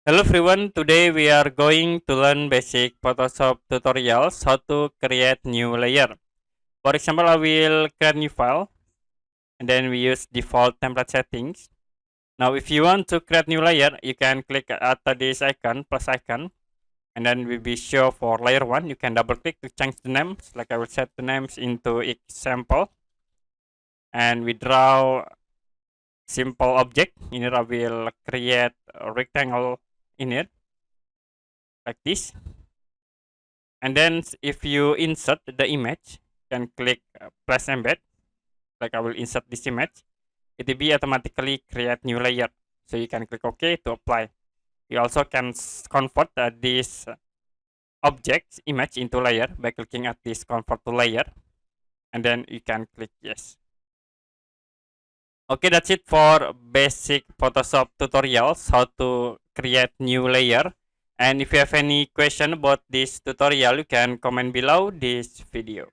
Hello everyone, today we are going to learn basic Photoshop tutorials how to create new layer. For example, I will create new file and then we use default template settings. Now if you want to create new layer, you can click at this icon, plus icon, and then will be show for layer 1. You can double click to change the names, like I will set the names into example. And we draw simple object. In here I will create a rectangle in it, like this. And then if you insert the image, you can click plus embed, like I will insert this image. It will be automatically create new layer. So you can click OK to apply. You also can convert this object image into layer by clicking at this convert to layer. And then you can click yes. Okay, that's it for basic Photoshop tutorials, how to create new layer. And if you have any question about this tutorial, you can comment below this video.